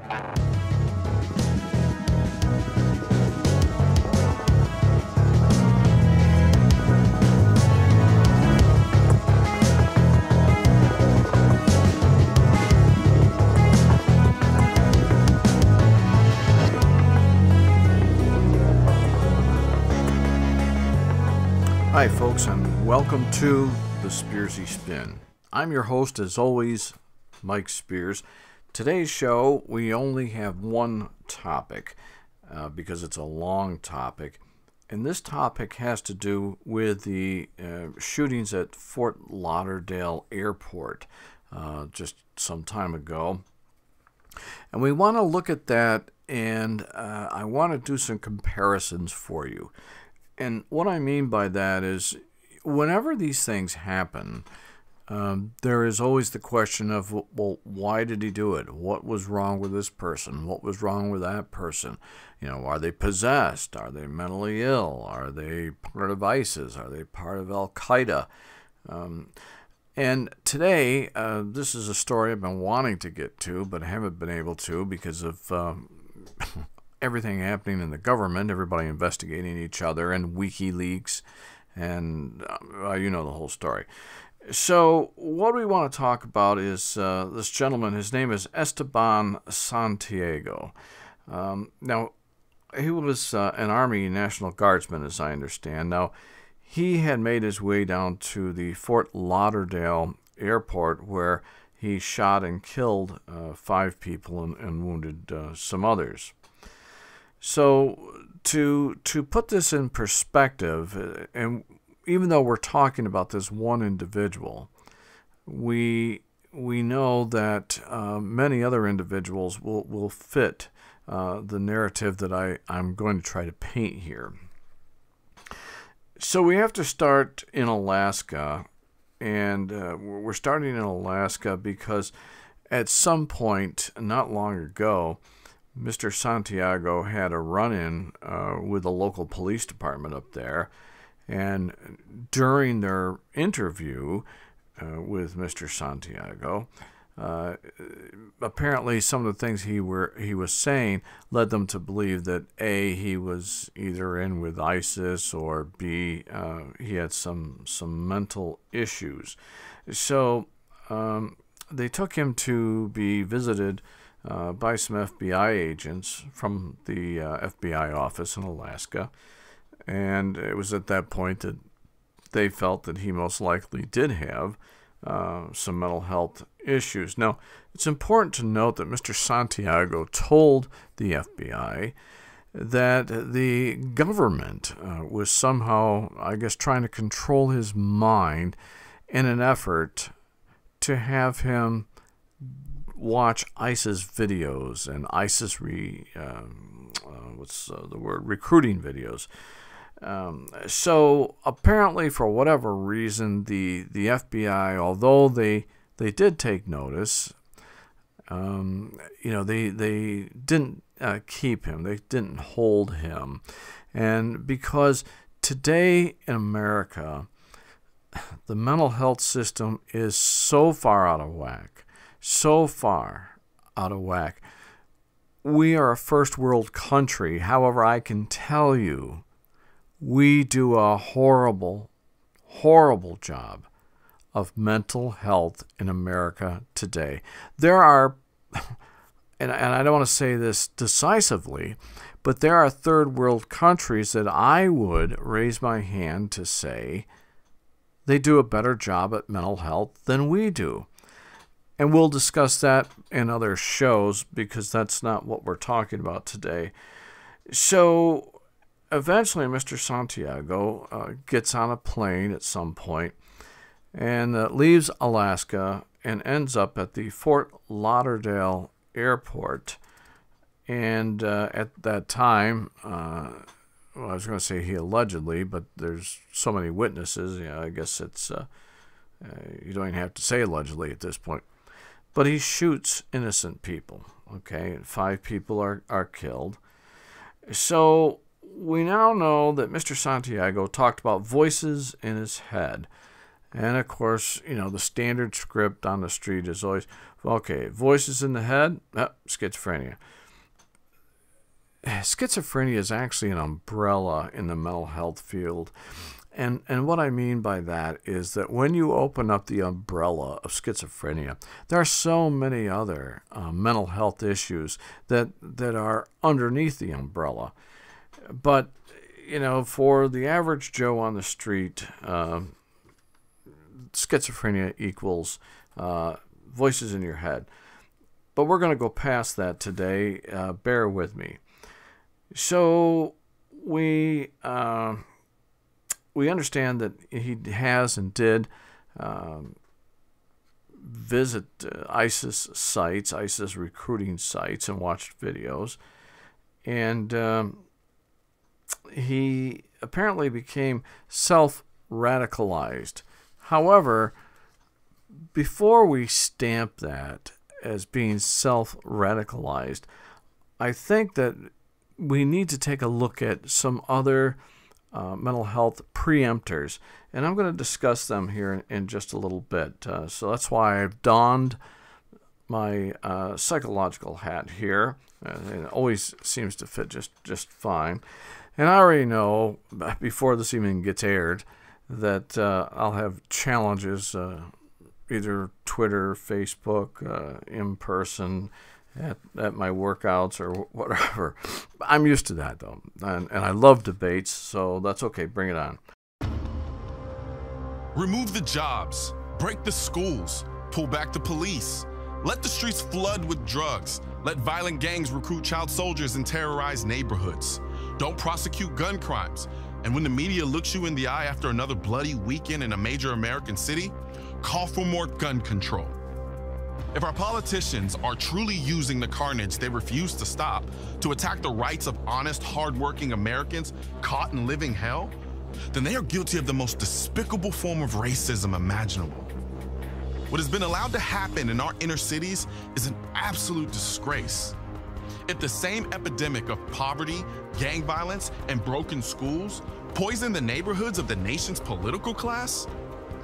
Hi folks, and welcome to the Spearsy Spin. I'm your host as always, Mike Spears. Today's show, we only have one topic because it's a long topic. And this topic has to do with the shootings at Fort Lauderdale Airport just some time ago. And we want to look at that, and I want to do some comparisons for you. And what I mean by that is, whenever these things happen, there is always the question of, well, why did he do it? What was wrong with this person? What was wrong with that person? You know, are they possessed? Are they mentally ill? Are they part of ISIS? Are they part of Al-Qaeda? And today, this is a story I've been wanting to get to, but haven't been able to because of everything happening in the government, everybody investigating each other, and WikiLeaks, and you know the whole story. So what we want to talk about is this gentleman. His name is Esteban Santiago. Now, he was an Army National Guardsman, as I understand. Now, he had made his way down to the Fort Lauderdale Airport, where he shot and killed 5 people and wounded some others. So to put this in perspective, and even though we're talking about this one individual, we know that many other individuals will fit the narrative that I'm going to try to paint here. So we have to start in Alaska, and we're starting in Alaska because at some point not long ago, Mr. Santiago had a run-in with the local police department up there, and during their interview with Mr. Santiago, apparently some of the things he was saying led them to believe that A, he was either in with ISIS, or B, he had some mental issues. So they took him to be visited by some FBI agents from the FBI office in Alaska, and it was at that point that they felt that he most likely did have some mental health issues. Now, it's important to note that Mr. Santiago told the FBI that the government was somehow, I guess, trying to control his mind in an effort to have him watch ISIS videos and ISIS recruiting videos. So apparently, for whatever reason, the FBI, although they did take notice, they didn't keep him. They didn't hold him, and because today in America, the mental health system is so far out of whack. We are a first world country. However, I can tell you, we do a horrible job of mental health in America today. There are, and I don't want to say this decisively, but there are third world countries that I would raise my hand to say they do a better job at mental health than we do. And we'll discuss that in other shows because that's not what we're talking about today. So eventually Mr. Santiago gets on a plane at some point and leaves Alaska and ends up at the Fort Lauderdale Airport. And at that time, well, I was going to say he allegedly, but there's so many witnesses, I guess it's you don't even have to say allegedly at this point. But he shoots innocent people, okay? And 5 people are killed. So we now know that Mr. Santiago talked about voices in his head. And of course, the standard script on the street is always, okay, voices in the head, schizophrenia. Schizophrenia is actually an umbrella in the mental health field. And what I mean by that is that when you open up the umbrella of schizophrenia, there are so many other mental health issues that are underneath the umbrella. But, for the average Joe on the street, schizophrenia equals voices in your head. But we're going to go past that today. Bear with me. So we understand that he has and did visit ISIS sites, ISIS recruiting sites, and watched videos. And he apparently became self-radicalized. However, before we stamp that as being self-radicalized, I think that we need to take a look at some other mental health preemptors, and I'm going to discuss them here in just a little bit. So that's why I've donned my psychological hat here. It always seems to fit just fine. And I already know, before this even gets aired, that I'll have challenges, either Twitter, Facebook, in person, at my workouts or whatever. I'm used to that, though, and I love debates, so that's okay. Bring it on. Remove the jobs, break the schools, pull back the police, let the streets flood with drugs, let violent gangs recruit child soldiers and terrorize neighborhoods. Don't prosecute gun crimes, and when the media looks you in the eye after another bloody weekend in a major American city, call for more gun control. If our politicians are truly using the carnage they refuse to stop to attack the rights of honest, hardworking Americans caught in living hell, then they are guilty of the most despicable form of racism imaginable. What has been allowed to happen in our inner cities is an absolute disgrace. If the same epidemic of poverty, gang violence, and broken schools poison the neighborhoods of the nation's political class,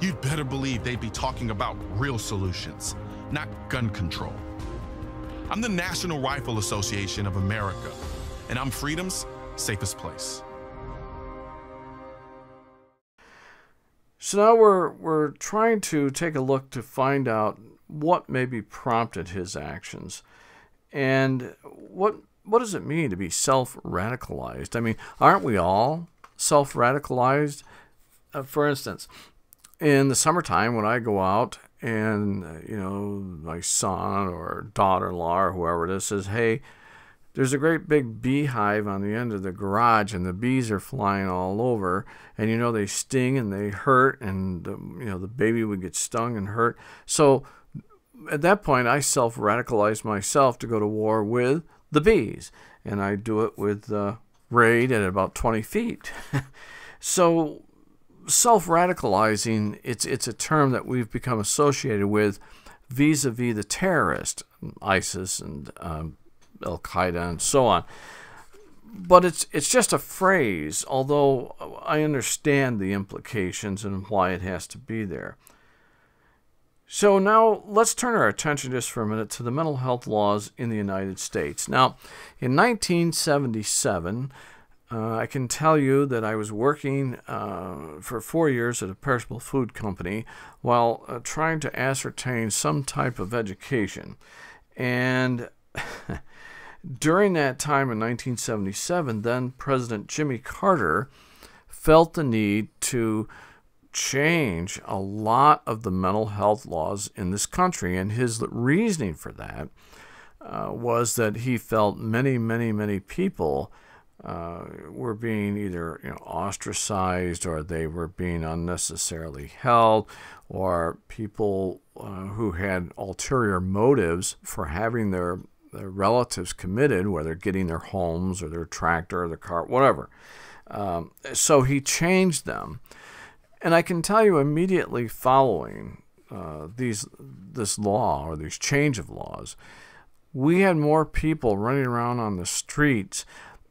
you'd better believe they'd be talking about real solutions, not gun control. I'm the National Rifle Association of America, and I'm freedom's safest place. So now we're trying to take a look to find out what maybe prompted his actions, and what does it mean to be self-radicalized? I mean, aren't we all self-radicalized? For instance, in the summertime when I go out and, my son or daughter-in-law or whoever it is says, hey, there's a great big beehive on the end of the garage and the bees are flying all over, and they sting and they hurt, and the baby would get stung and hurt. So at that point, I self-radicalize myself to go to war with the bees, and I do it with raid at about 20 feet. So self-radicalizing, it's a term that we've become associated with vis-a-vis the terrorist, ISIS and Al-Qaeda and so on. But it's just a phrase, although I understand the implications and why it has to be there. So now let's turn our attention just for a minute to the mental health laws in the United States. Now, in 1977, I can tell you that I was working for 4 years at a perishable food company while trying to ascertain some type of education. And during that time in 1977, then President Jimmy Carter felt the need to change a lot of the mental health laws in this country. And his reasoning for that was that he felt many people were being either ostracized, or they were being unnecessarily held, or people who had ulterior motives for having their relatives committed, whether getting their homes or their tractor or their car, whatever. So he changed them. And I can tell you immediately following this law, or these change of laws, we had more people running around on the streets.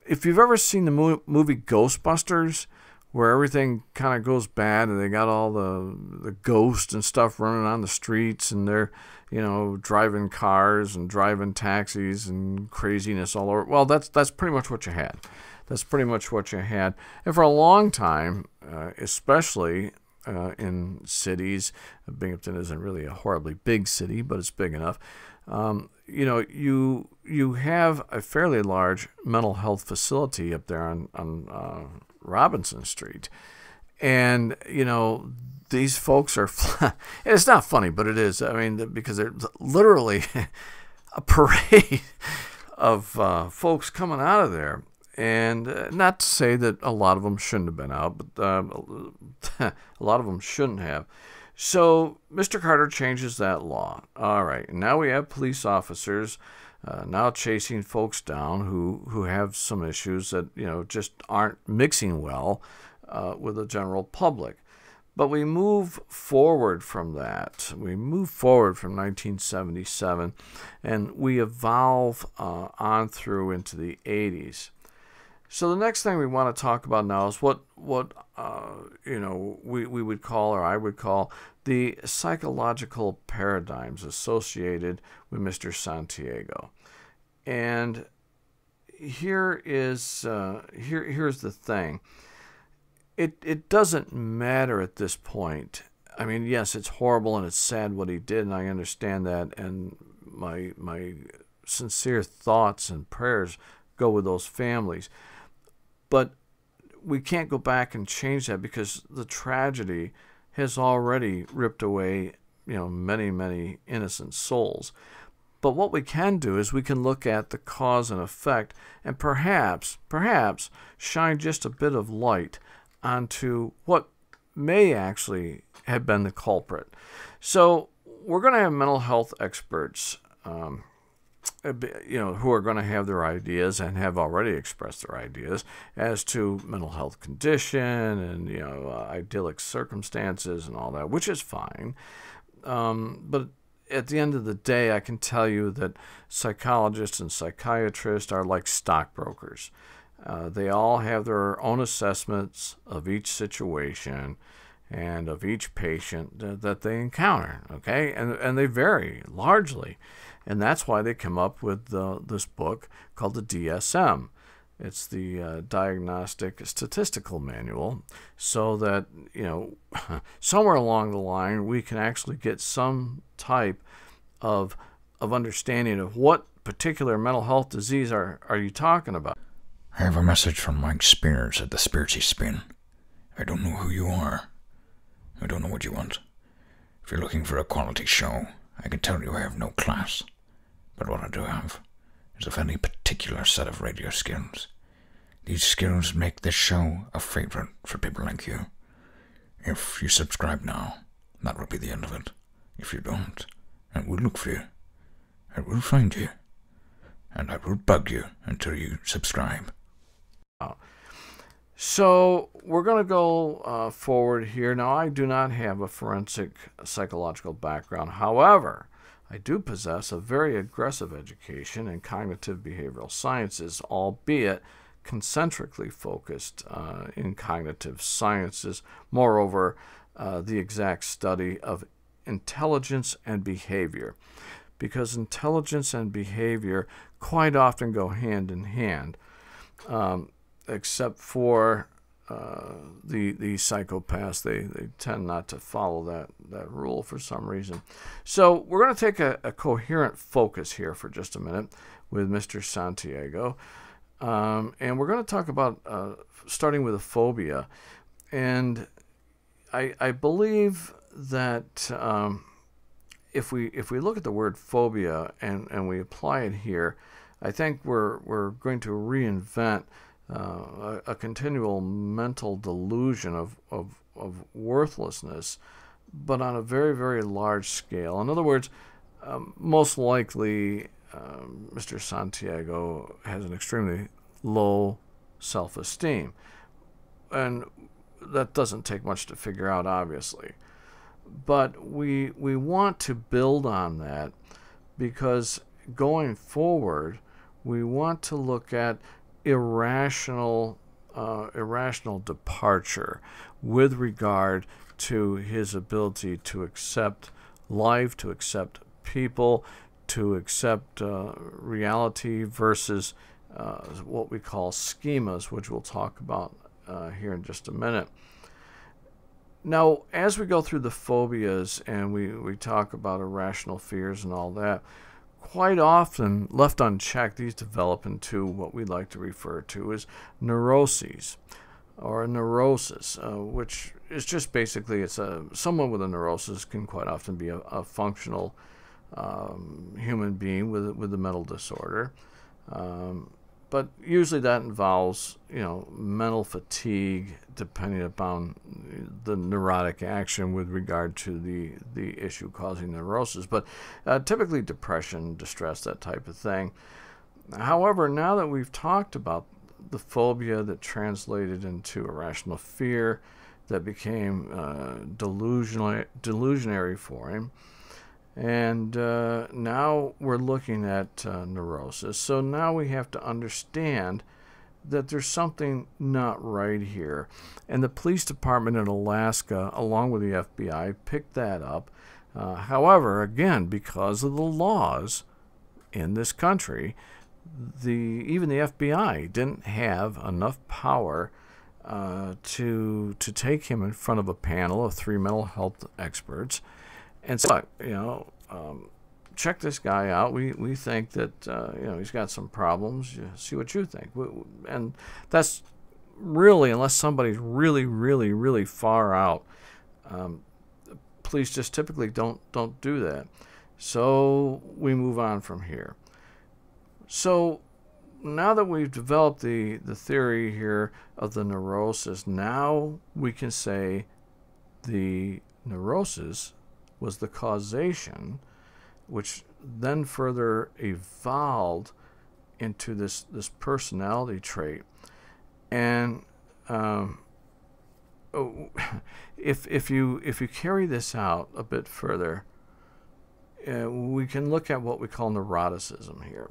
If you've ever seen the movie Ghostbusters, where everything kind of goes bad, and they got all the ghosts and stuff running on the streets, and they're, driving cars and driving taxis and craziness all over. Well, that's pretty much what you had. That's pretty much what you had. And for a long time, especially in cities, Binghamton isn't really a horribly big city, but it's big enough. You have a fairly large mental health facility up there on Robinson Street, and these folks are. It's not funny, but it is. I mean, because they're literally a parade of folks coming out of there. And not to say that a lot of them shouldn't have been out, but a lot of them shouldn't have. So Mr. Carter changes that law. All right, now we have police officers now chasing folks down who have some issues that just aren't mixing well with the general public. But we move forward from that. We move forward from 1977, and we evolve on through into the 80s. So the next thing we want to talk about now is what we would call, or I would call, the psychological paradigms associated with Mr. Santiago. And here's the thing. It doesn't matter at this point. I mean, yes, it's horrible and it's sad what he did, and I understand that, and my sincere thoughts and prayers go with those families. But we can't go back and change that, because the tragedy has already ripped away, many, many innocent souls. But what we can do is we can look at the cause and effect, and perhaps shine just a bit of light onto what may actually have been the culprit. So we're going to have mental health experts who are going to have their ideas and have already expressed their ideas as to mental health condition and, idyllic circumstances and all that, which is fine. But at the end of the day, I can tell you that psychologists and psychiatrists are like stockbrokers. They all have their own assessments of each situation and of each patient that they encounter, okay? And they vary largely. And that's why they come up with this book called the DSM. It's the Diagnostic Statistical Manual, so that, somewhere along the line we can actually get some type of understanding of what particular mental health disease are you talking about. I have a message from Mike Spears at the Spearsy Spin. I don't know who you are. I don't know what you want. If you're looking for a quality show, I can tell you I have no class. But what I do have is a very particular set of radio skills. These skills make this show a favorite for people like you. If you subscribe now, that will be the end of it. If you don't, I will look for you. I will find you. And I will bug you until you subscribe. So we're going to go forward here. Now, I do not have a forensic psychological background. However, I do possess a very aggressive education in cognitive behavioral sciences, albeit concentrically focused in cognitive sciences. Moreover, the exact study of intelligence and behavior, because intelligence and behavior quite often go hand in hand, except for the psychopaths. They tend not to follow that rule for some reason. So we're going to take a coherent focus here for just a minute with Mr. Santiago. And we're going to talk about starting with a phobia. And I believe that if we look at the word phobia and we apply it here, I think we're going to reinvent a continual mental delusion of worthlessness, but on a very, very large scale. In other words, most likely Mr. Santiago has an extremely low self-esteem. And that doesn't take much to figure out, obviously. But we want to build on that, because going forward, we want to look at irrational irrational departure with regard to his ability to accept life, to accept people, to accept reality versus what we call schemas, which we'll talk about here in just a minute. Now, as we go through the phobias and we talk about irrational fears and all that, quite often, left unchecked, these develop into what we like to refer to as neuroses or a neurosis, which is just basically someone with a neurosis can quite often be a functional human being with a mental disorder. But usually that involves, mental fatigue, depending upon the neurotic action with regard to the issue causing neurosis. But typically depression, distress, that type of thing. However, now that we've talked about the phobia that translated into irrational fear, that became delusionary for him, and now we're looking at neurosis. So now we have to understand that there's something not right here. And the police department in Alaska, along with the FBI, picked that up. However, again, because of the laws in this country, even the FBI didn't have enough power to take him in front of a panel of 3 mental health experts and say, check this guy out. We think that he's got some problems. See what you think. And that's really, unless somebody's really, really, really far out, police just typically don't do that. So we move on from here. So now that we've developed the theory here of the neurosis, now we can say the neurosis was the causation, which then further evolved into this personality trait. And if you carry this out a bit further, we can look at what we call neuroticism here.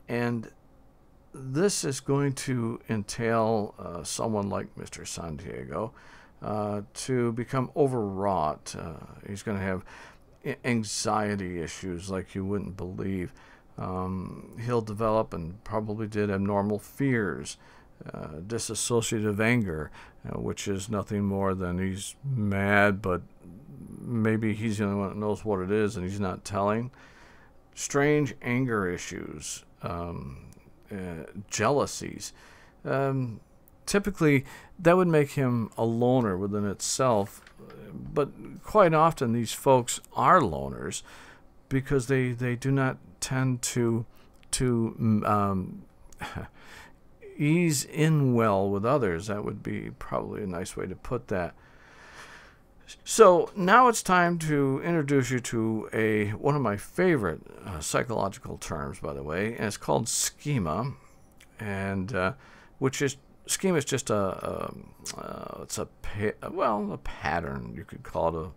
And this is going to entail someone like Mr. Santiago to become overwrought. He's going to have anxiety issues like you wouldn't believe. He'll develop, and probably did, abnormal fears, dissociative anger, which is nothing more than he's mad, but maybe he's the only one that knows what it is and he's not telling. Strange anger issues, jealousies. Typically, that would make him a loner within itself, but quite often these folks are loners because they do not tend to ease in well with others. That would be probably a nice way to put that. So now it's time to introduce you to one of my favorite psychological terms, by the way, and it's called schema, and which is schema is just a pattern, you could call it,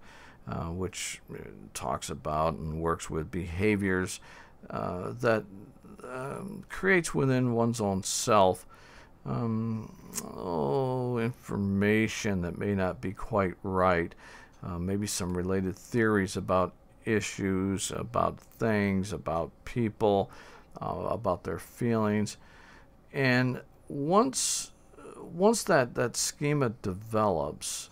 which talks about and works with behaviors that creates within one's own self information that may not be quite right, maybe some related theories about issues, about things, about people, about their feelings. And once that schema develops,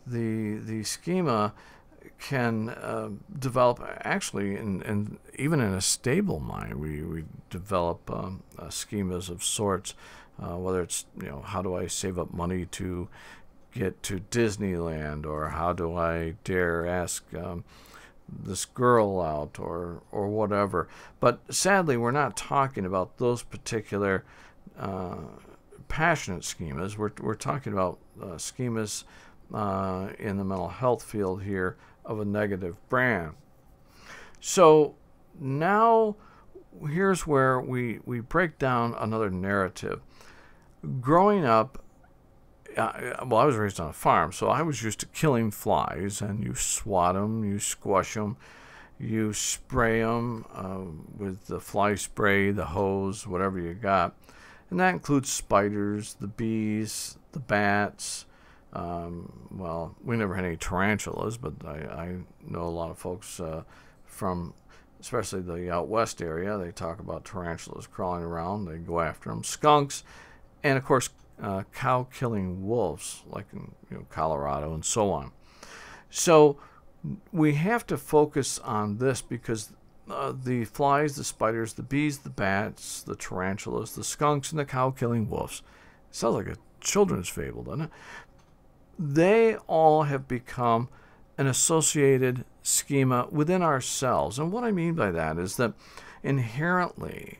the schema can develop actually, and even in a stable mind, we develop schemas of sorts, whether it's how do I save up money to get to Disneyland, or how do I dare ask this girl out, or whatever. But sadly, we're not talking about those particular passionate schemas. We're talking about schemas in the mental health field here of a negative brand. So now here's where we break down another narrative. Growing up, I was raised on a farm, so I was used to killing flies, and you swat them, you squash them, you spray them with the fly spray, the hose, whatever you got. And that includes spiders, the bees, the bats. Well, we never had any tarantulas, but I know a lot of folks from especially the out west area. They talk about tarantulas crawling around. They go after them. Skunks, and of course, cow-killing wolves, like in Colorado and so on. So we have to focus on this because the flies, the spiders, the bees, the bats, the tarantulas, the skunks, and the cow-killing wolves. Sounds like a children's fable, doesn't it? They all have become an associated schema within ourselves. And what I mean by that is that inherently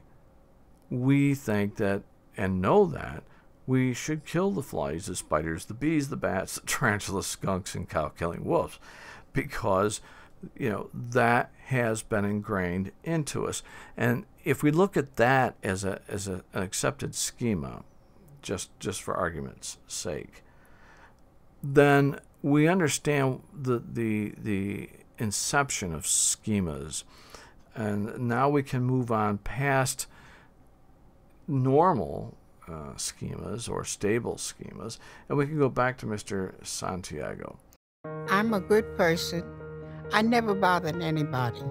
we think that and know that we should kill the flies, the spiders, the bees, the bats, the tarantulas, skunks, and cow-killing wolves because that has been ingrained into us. And if we look at that as an accepted schema, just for argument's sake, then we understand the inception of schemas, and now we can move on past normal schemas or stable schemas, and we can go back to Mr. Santiago. I'm a good person. I never bothered anybody,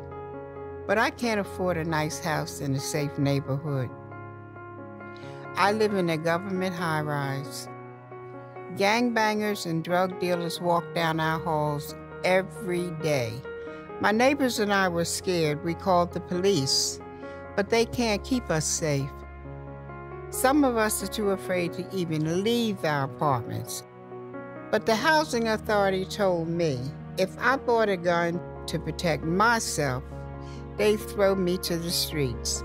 but I can't afford a nice house in a safe neighborhood. I live in a government high-rise. Gangbangers and drug dealers walk down our halls every day. My neighbors and I were scared. We called the police, but they can't keep us safe. Some of us are too afraid to even leave our apartments. But the housing authority told me if I bought a gun to protect myself, they'd throw me to the streets.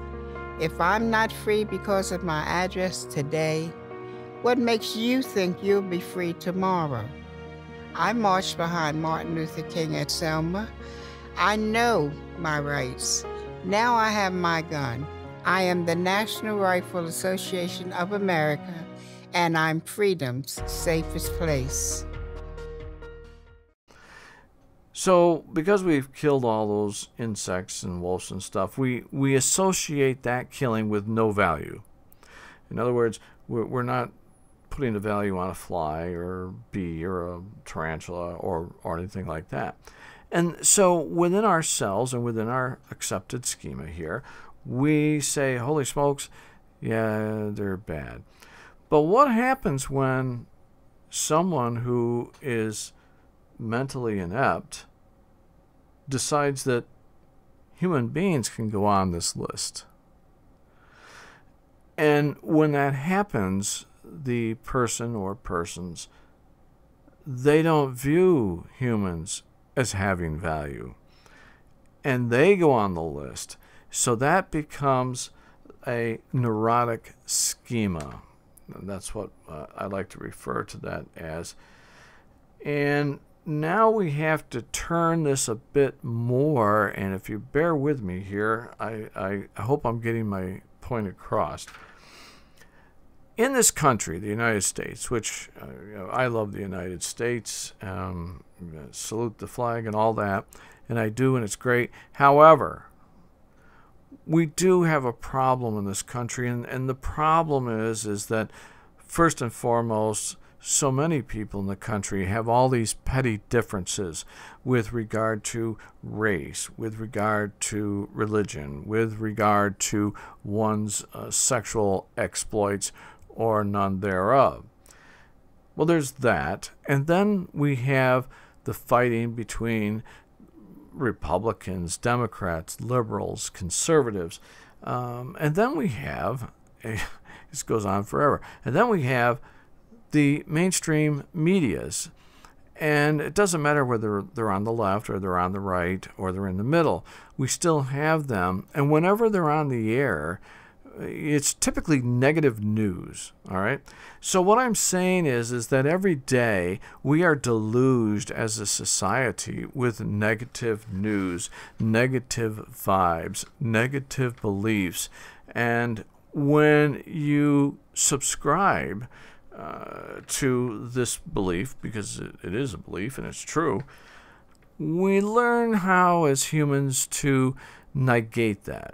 If I'm not free because of my address today, what makes you think you'll be free tomorrow? I marched behind Martin Luther King at Selma. I know my rights. Now I have my gun. I am the National Rifle Association of America, and I'm freedom's safest place. So, because we've killed all those insects and wolves and stuff, we associate that killing with no value. In other words, we're not putting a value on a fly or bee or a tarantula or anything like that. And so within ourselves and within our accepted schema here, we say, holy smokes, yeah, they're bad. But what happens when someone who is mentally inept decides that human beings can go on this list? And when that happens, the person or persons, they don't view humans as having value, and they go on the list. So that becomes a neurotic schema. That's what I like to refer to that as. And now we have to turn this a bit more, and if you bear with me here, I hope I'm getting my point across. In this country, the United States, which I love the United States, salute the flag and all that, and I do, and it's great. However, we do have a problem in this country, and the problem is that first and foremost, so many people in the country have all these petty differences with regard to race, with regard to religion, with regard to one's sexual exploits, or none thereof. Well, there's that. And then we have the fighting between Republicans, Democrats, liberals, conservatives. And then we have, this goes on forever, and then we have the mainstream medias. And it doesn't matter whether they're on the left or they're on the right or they're in the middle. We still have them. And whenever they're on the air, it's typically negative news, all right? So what I'm saying is that every day we are deluged as a society with negative news, negative vibes, negative beliefs. And when you subscribe to this belief, because it is a belief and it's true, we learn how as humans to negate that.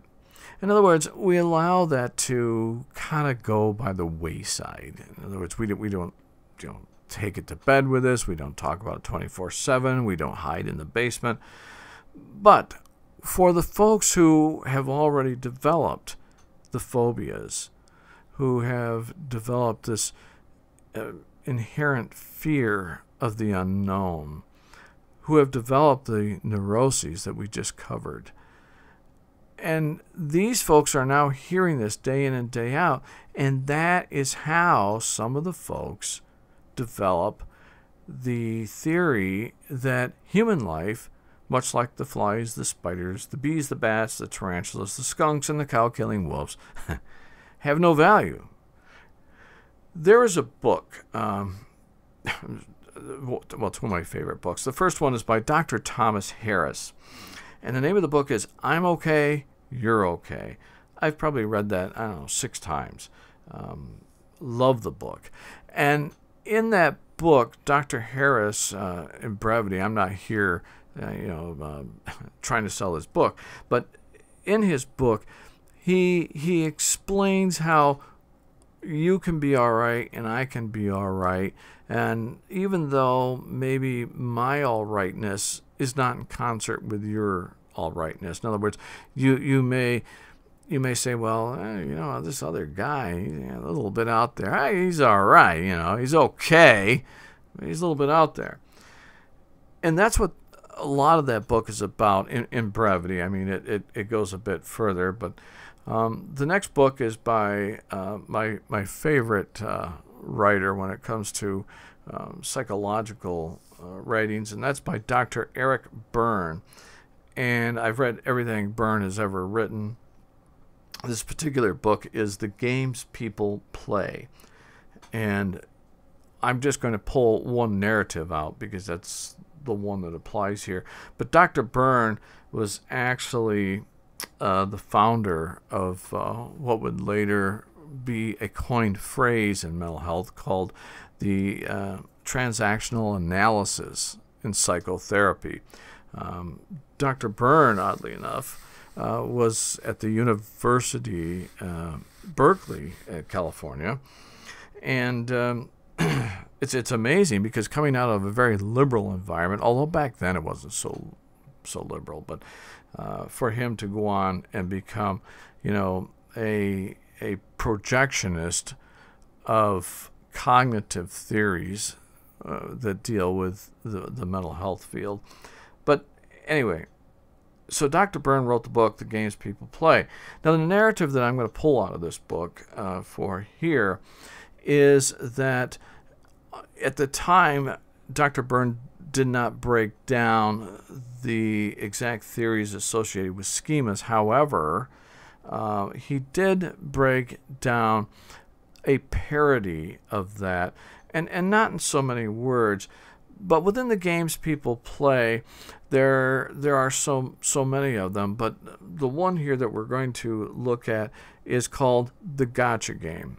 In other words, we allow that to kind of go by the wayside. In other words, we don't take it to bed with us. We don't talk about it 24/7. We don't hide in the basement. But for the folks who have already developed the phobias, who have developed this inherent fear of the unknown, who have developed the neuroses that we just covered, and these folks are now hearing this day in and day out, and that is how some of the folks develop the theory that human life, much like the flies, the spiders, the bees, the bats, the tarantulas, the skunks, and the cow-killing wolves, have no value. There is a book, well, it's one of my favorite books. The first one is by Dr. Thomas Harris, and the name of the book is I'm Okay, You're Okay. I've probably read that, 6 times. Love the book. And in that book, Dr. Harris, in brevity, I'm not here trying to sell his book, but in his book, he explains how you can be all right and I can be all right, and even though maybe my all rightness is not in concert with your all rightness. In other words, you may say, well, this other guy, he's a little bit out there. He's all right, he's okay. He's a little bit out there. And that's what a lot of that book is about in brevity. I mean, it goes a bit further, but the next book is by my favorite writer when it comes to psychological writings, and that's by Dr. Eric Berne. And I've read everything Berne has ever written. This particular book is The Games People Play. And I'm just going to pull one narrative out because that's the one that applies here. But Dr. Berne was actually the founder of what would later be a coined phrase in mental health called the transactional analysis in psychotherapy. Dr. Berne, oddly enough, was at the University Berkeley, California, and it's amazing because coming out of a very liberal environment, although back then it wasn't so liberal, but for him to go on and become, a projectionist of cognitive theories that deal with the mental health field. But anyway, so Dr. Berne wrote the book, The Games People Play. Now, the narrative that I'm going to pull out of this book for here is that at the time, Dr. Berne did not break down the exact theories associated with schemas. However, he did break down a parody of that, and not in so many words, but within the games people play, there are so many of them, but the one here that we're going to look at is called the gotcha game.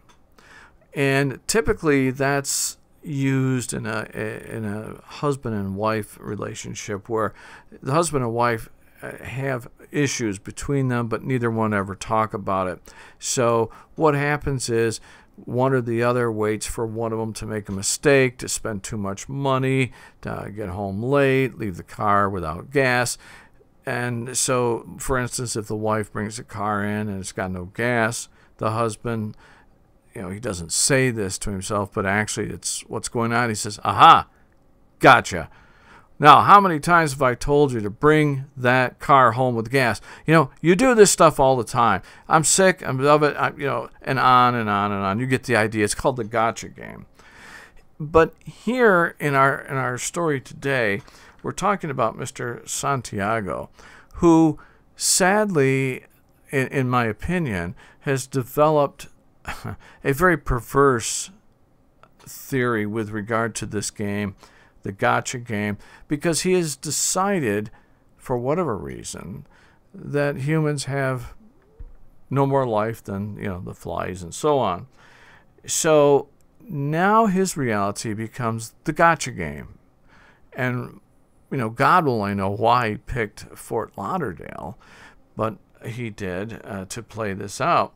And typically that's used in a husband and wife relationship where the husband and wife have issues between them, but neither one ever talk about it. So what happens is one or the other waits for one of them to make a mistake, to spend too much money, to get home late, leave the car without gas. And so, for instance, if the wife brings the car in and it's got no gas, the husband, he doesn't say this to himself, but actually it's what's going on. He says, aha, gotcha. Now, how many times have I told you to bring that car home with gas? You do this stuff all the time. I'm sick, I'm of it, and on and on and on. You get the idea. It's called the gotcha game. But here in our story today, we're talking about Mr. Santiago, who sadly, in my opinion, has developed a very perverse theory with regard to this game, the gotcha game, because he has decided, for whatever reason, that humans have no more life than, the flies and so on. So now his reality becomes the gotcha game. And, God will only know why he picked Fort Lauderdale, but he did to play this out.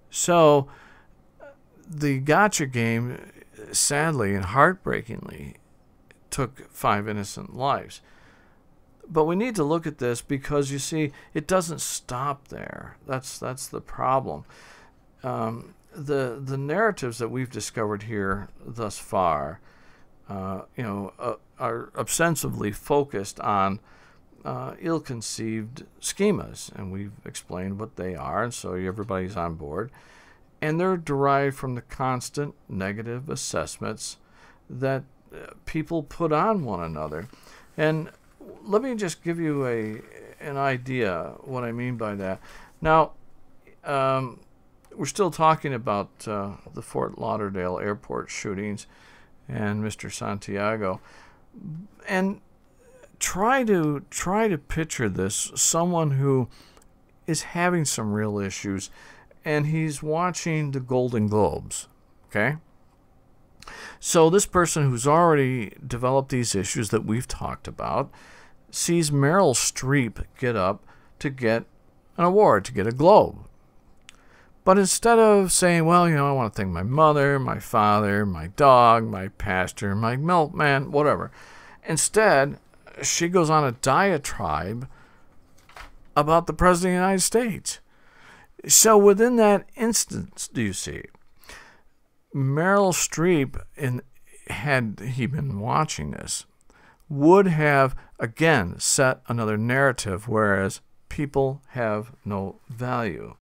So the gotcha game, sadly and heartbreakingly, took 5 innocent lives. But we need to look at this because, you see, it doesn't stop there. That's the problem. The narratives that we've discovered here thus far, are ostensibly focused on ill-conceived schemas, and we've explained what they are, and so everybody's on board. And they're derived from the constant negative assessments that people put on one another. And let me just give you an idea what I mean by that. Now, we're still talking about the Fort Lauderdale Airport shootings and Mr. Santiago, and try to picture this: someone who is having some real issues, and he's watching the Golden Globes. Okay. So this person who's already developed these issues that we've talked about sees Meryl Streep get up to get an award, to get a Globe. But instead of saying, well, I want to thank my mother, my father, my dog, my pastor, my milkman, whatever, instead, she goes on a diatribe about the President of the United States. So within that instance, do you see, Meryl Streep, had he been watching this, would have, again, set another narrative, whereas people have no value.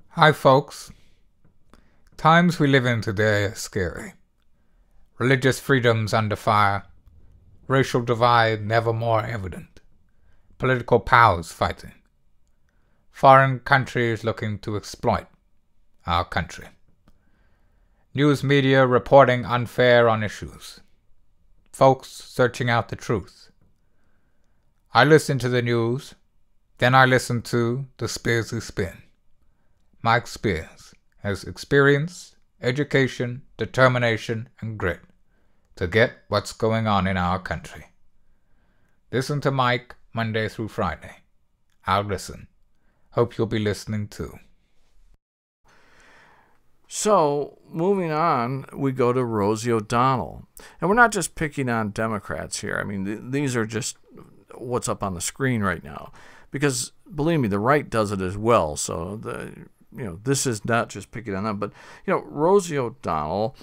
Hi, folks. Times we live in today are scary. Religious freedoms under fire. Racial divide never more evident. Political powers fighting. Foreign countries looking to exploit our country. News media reporting unfair on issues. Folks searching out the truth. I listen to the news, then I listen to the Spearsy Spin. Mike Spears has experience, education, determination, and grit to get what's going on in our country. Listen to Mike Monday through Friday. I'll listen. Hope you'll be listening too. So, moving on, we go to Rosie O'Donnell. And we're not just picking on Democrats here. I mean, these are just what's up on the screen right now. Because, believe me, the right does it as well. So, this is not just picking on them. But, Rosie O'Donnell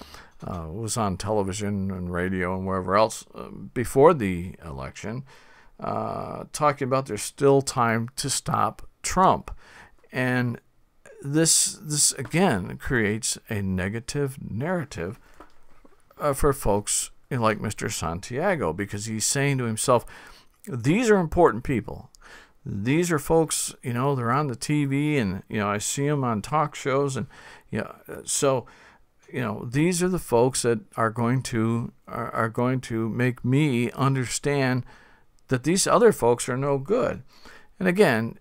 was on television and radio and wherever else before the election talking about there's still time to stop Trump. And this again creates a negative narrative for folks like Mr. Santiago, because he's saying to himself, these are important people. These are folks, they're on the TV, and I see them on talk shows, and so these are the folks that are going to make me understand that these other folks are no good. And again,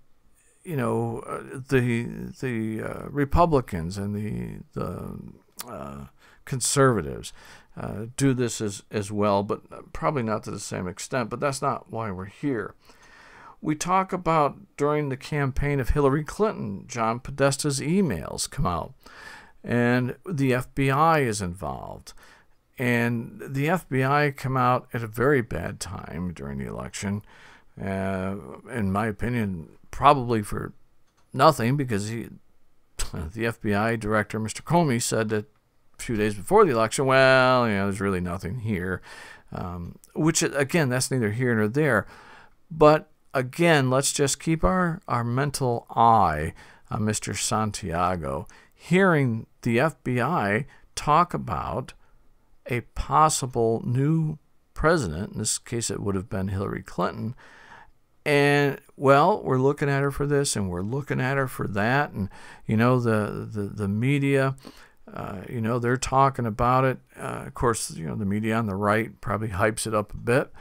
the Republicans and the conservatives do this as well, but probably not to the same extent. But that's not why we're here. We talk about, during the campaign of Hillary Clinton, John Podesta's emails come out, and the FBI is involved. And the FBI come out at a very bad time during the election, in my opinion, probably for nothing, because the FBI director, Mr. Comey, said that a few days before the election, well, there's really nothing here, which, again, that's neither here nor there. But again, let's just keep our mental eye on Mr. Santiago, hearing the FBI talk about a possible new president. In this case, it would have been Hillary Clinton. And, well, we're looking at her for this, and we're looking at her for that. And, the media, they're talking about it. Of course, the media on the right probably hypes it up a bit.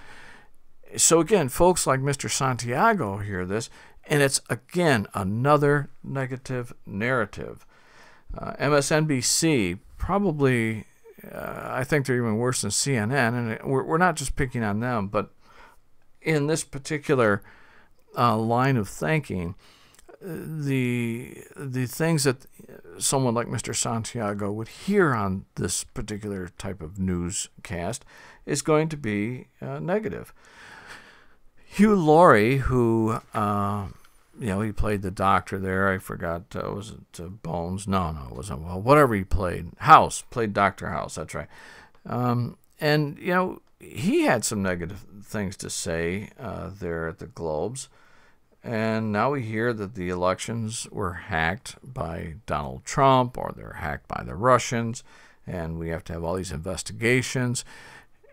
So, again, folks like Mr. Santiago hear this, and it's, again, another negative narrative. MSNBC, probably, I think they're even worse than CNN, and we're not just picking on them, but in this particular line of thinking, the things that someone like Mr. Santiago would hear on this particular type of newscast is going to be negative. Hugh Laurie, who he played the doctor there. I forgot, was it Bones? No, it wasn't. Well, whatever he played. House, played Dr. House, that's right. And he had some negative things to say there at the Globes. And now we hear that the elections were hacked by Donald Trump, or they're hacked by the Russians, and we have to have all these investigations.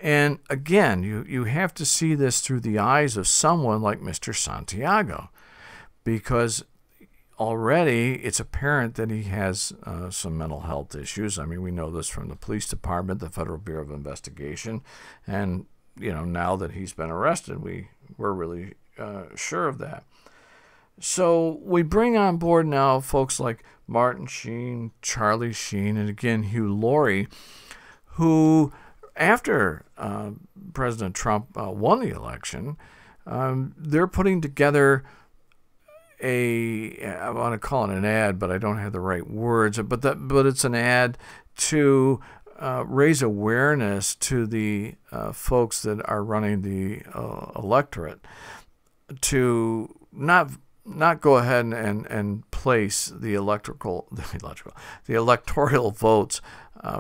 And again, you have to see this through the eyes of someone like Mr. Santiago, because already it's apparent that he has some mental health issues. I mean, we know this from the police department, the Federal Bureau of Investigation, and now that he's been arrested, we're really sure of that. So we bring on board now folks like Martin Sheen, Charlie Sheen, and again Hugh Laurie, who, after President Trump won the election, they're putting together I want to call it an ad, but I don't have the right words. But it's an ad to raise awareness to the folks that are running the electorate to not go ahead and place the electoral votes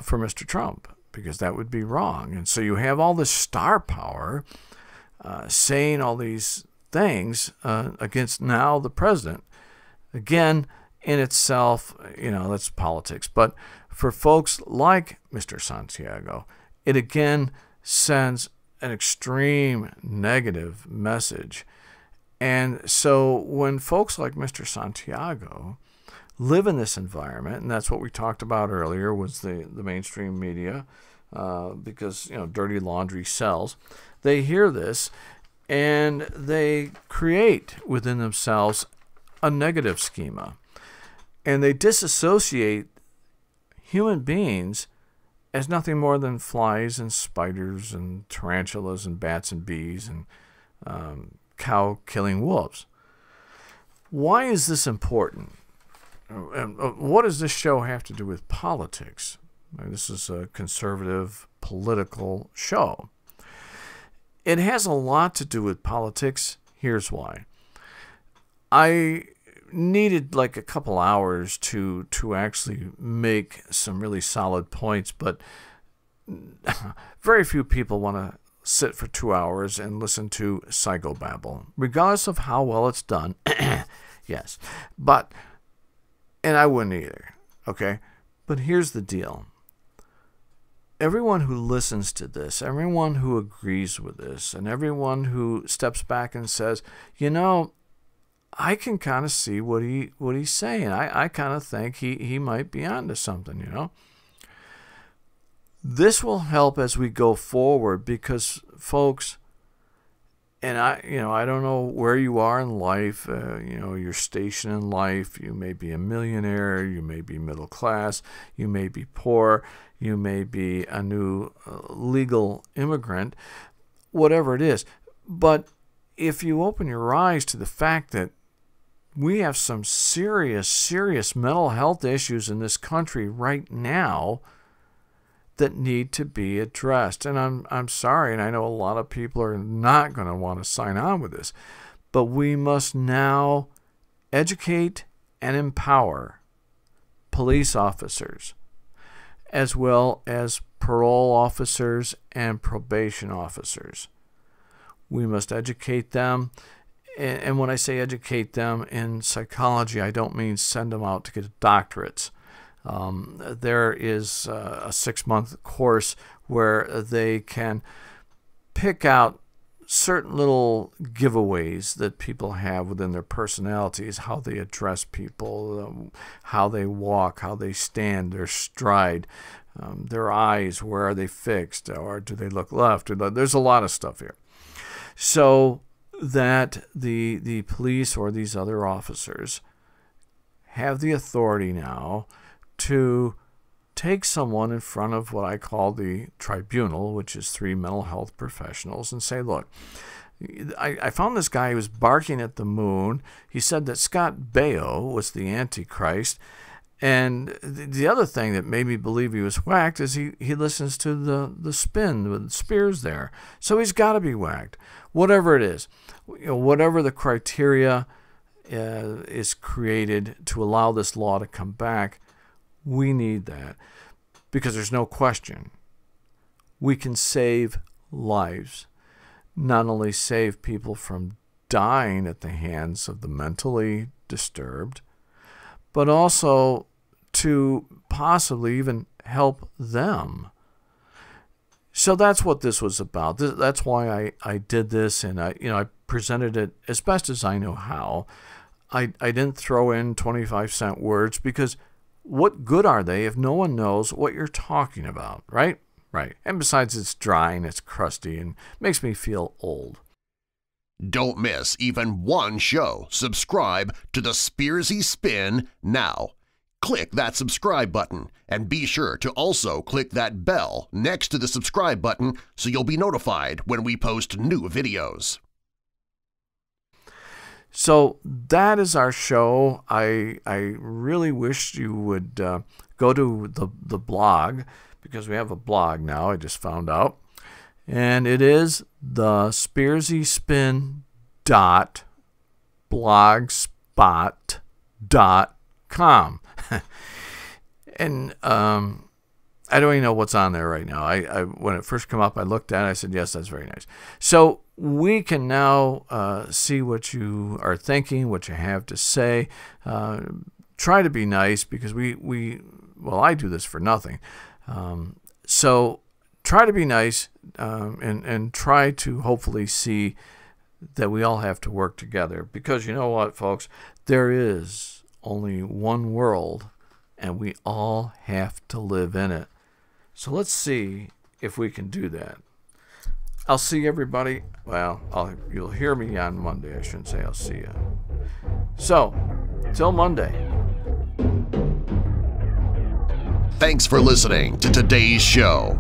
for Mr. Trump, because that would be wrong. And so you have all this star power saying all these things against now the president. Again, in itself, that's politics. But for folks like Mr. Santiago, it again sends an extreme negative message. And so when folks like Mr. Santiago live in this environment, and that's what we talked about earlier, was the mainstream media, because dirty laundry sells, they hear this and they create within themselves a negative schema, and they disassociate human beings as nothing more than flies and spiders and tarantulas and bats and bees and cow killing wolves. Why is this important? And what does this show have to do with politics? This is a conservative political show. It has a lot to do with politics. Here's why. I needed like a couple hours to actually make some really solid points, but very few people want to sit for 2 hours and listen to psychobabble, regardless of how well it's done. Yes. And I wouldn't either. Okay? But here's the deal. Everyone who listens to this, everyone who agrees with this, and everyone who steps back and says, I can kind of see what he's saying. I kind of think he might be onto something, This will help as we go forward, because folks, and I don't know where you are in life, your station in life. You may be a millionaire, you may be middle class, you may be poor, you may be a new legal immigrant, whatever it is. But if you open your eyes to the fact that we have some serious mental health issues in this country right now that need to be addressed. And I'm sorry, and I know a lot of people are not going to want to sign on with this, but we must now educate and empower police officers, as well as parole officers and probation officers. We must educate them. And when I say educate them in psychology, I don't mean send them out to get doctorates. There is a 6-month course where they can pick out certain little giveaways that people have within their personalities, how they address people, how they walk, how they stand, their stride, their eyes, where are they fixed, or do they look left? There's a lot of stuff here. So that the police or these other officers have the authority now to take someone in front of what I call the tribunal, which is 3 mental health professionals, and say, look, I found this guy who was barking at the moon. He said that Scott Baio was the Antichrist. And the other thing that made me believe he was whacked is he listens to the spin with Spears there. So he's got to be whacked. Whatever it is, whatever the criteria is created to allow this law to come back, we need that. Because there's no question. We can save lives. Not only save people from dying at the hands of the mentally disturbed, but also to possibly even help them. So that's what this was about. That's why I did this, and I presented it as best as I know how. I didn't throw in 25-cent words, because what good are they if no one knows what you're talking about, right? Right. And besides, it's dry and it's crusty and makes me feel old. Don't miss even one show. Subscribe to the Spearsy Spin now. Click that subscribe button and be sure to also click that bell next to the subscribe button so you'll be notified when we post new videos. So that is our show. I really wish you would go to the blog, because we have a blog now, I just found out. And it is the SpearsySpin.blogspot.com. And I don't even know what's on there right now. I when it first came up, I looked at it, I said, yes, that's very nice. So we can now see what you are thinking, what you have to say. Try to be nice, because well, I do this for nothing. So try to be nice, and try to hopefully see that we all have to work together. Because you know what, folks? There is only one world, and we all have to live in it. So let's see if we can do that. I'll see everybody. Well, you'll hear me on Monday. I shouldn't say I'll see you. So, till Monday. Thanks for listening to today's show.